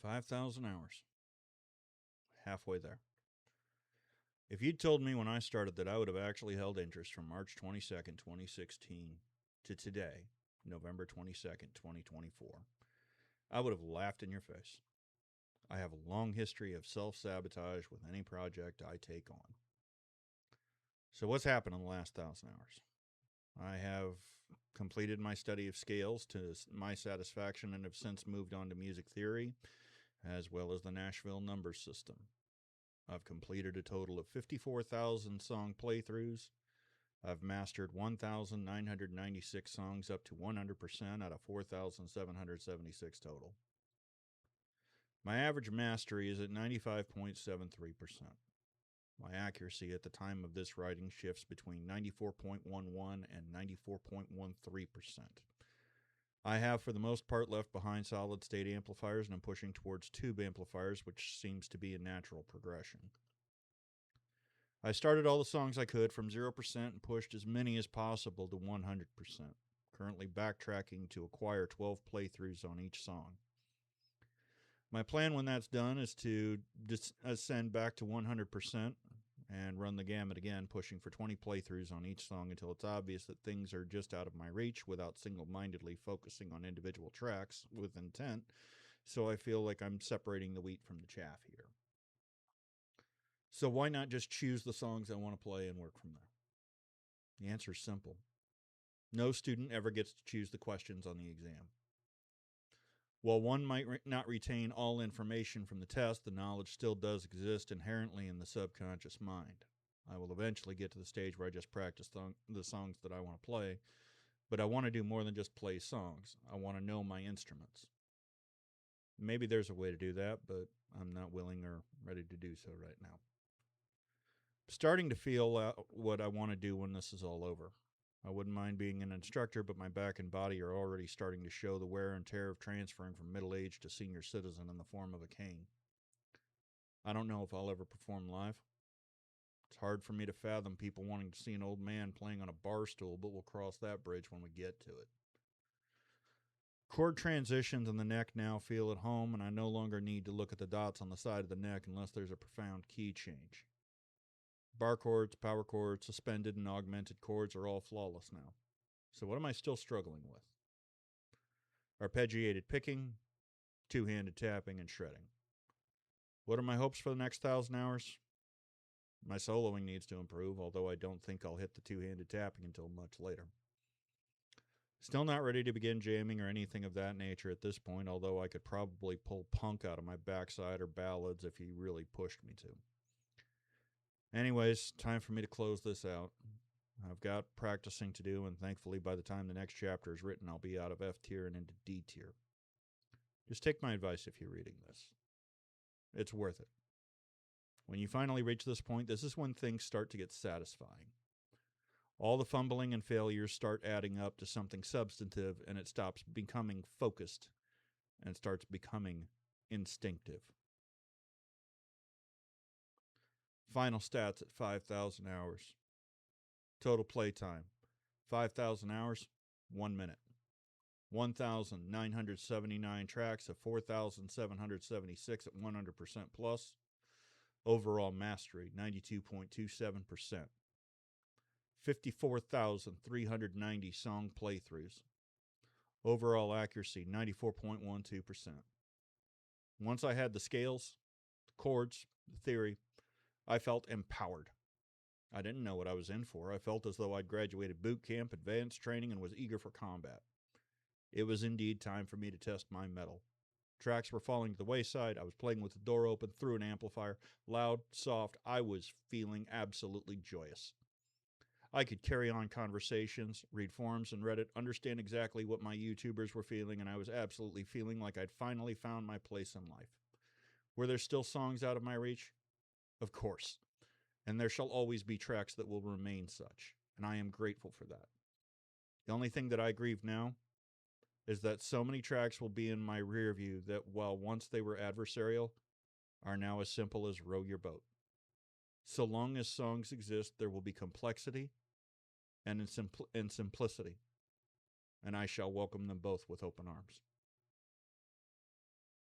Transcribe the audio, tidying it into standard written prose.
5,000 hours. Halfway there. If you'd told me when I started that I would have actually held interest from March 22nd, 2016 to today, November 22nd, 2024, I would have laughed in your face. I have a long history of self-sabotage with any project I take on. So what's happened in the last 1,000 hours? I have completed my study of scales to my satisfaction and have since moved on to music theory, as well as the Nashville numbers system. I've completed a total of 54,000 song playthroughs. I've mastered 1,996 songs up to 100% out of 4,776 total. My average mastery is at 95.73%. My accuracy at the time of this writing shifts between 94.11 and 94.13%. I have, for the most part, left behind solid-state amplifiers, and I'm pushing towards tube amplifiers, which seems to be a natural progression. I started all the songs I could from 0% and pushed as many as possible to 100%, currently backtracking to acquire 12 playthroughs on each song. My plan when that's done is to ascend back to 100% and run the gamut again, pushing for 20 playthroughs on each song until it's obvious that things are just out of my reach without single-mindedly focusing on individual tracks with intent, so I feel like I'm separating the wheat from the chaff here. So why not just choose the songs I want to play and work from there? The answer is simple. No student ever gets to choose the questions on the exam. While one might not retain all information from the test, the knowledge still does exist inherently in the subconscious mind. I will eventually get to the stage where I just practice the songs that I want to play, but I want to do more than just play songs. I want to know my instruments. Maybe there's a way to do that, but I'm not willing or ready to do so right now. Starting to feel what I want to do when this is all over. I wouldn't mind being an instructor, but my back and body are already starting to show the wear and tear of transferring from middle age to senior citizen in the form of a cane. I don't know if I'll ever perform live. It's hard for me to fathom people wanting to see an old man playing on a bar stool, but we'll cross that bridge when we get to it. Chord transitions in the neck now feel at home, and I no longer need to look at the dots on the side of the neck unless there's a profound key change. Bar chords, power chords, suspended and augmented chords are all flawless now. So what am I still struggling with? Arpeggiated picking, two-handed tapping, and shredding. What are my hopes for the next 1,000 hours? My soloing needs to improve, although I don't think I'll hit the two-handed tapping until much later. Still not ready to begin jamming or anything of that nature at this point, although I could probably pull punk out of my backside or ballads if he really pushed me to. Anyways, time for me to close this out. I've got practicing to do, and thankfully by the time the next chapter is written, I'll be out of F tier and into D tier. Just take my advice if you're reading this. It's worth it. When you finally reach this point, this is when things start to get satisfying. All the fumbling and failures start adding up to something substantive, and it stops becoming focused and starts becoming instinctive. Final stats at 5,000 hours. Total playtime, 5,000 hours, 1 minute. 1,979 tracks of 4,776 at 100% plus. Overall mastery, 92.27%. 54,390 song playthroughs. Overall accuracy, 94.12%. Once I had the scales, the chords, the theory, I felt empowered. I didn't know what I was in for. I felt as though I'd graduated boot camp, advanced training, and was eager for combat. It was indeed time for me to test my mettle. Tracks were falling to the wayside. I was playing with the door open through an amplifier. Loud, soft. I was feeling absolutely joyous. I could carry on conversations, read forums and Reddit, understand exactly what my YouTubers were feeling, and I was absolutely feeling like I'd finally found my place in life. Were there still songs out of my reach? Of course. And there shall always be tracks that will remain such, and I am grateful for that. The only thing that I grieve now is that so many tracks will be in my rear view that while once they were adversarial, are now as simple as row your boat. So long as songs exist, there will be complexity and simplicity, and I shall welcome them both with open arms.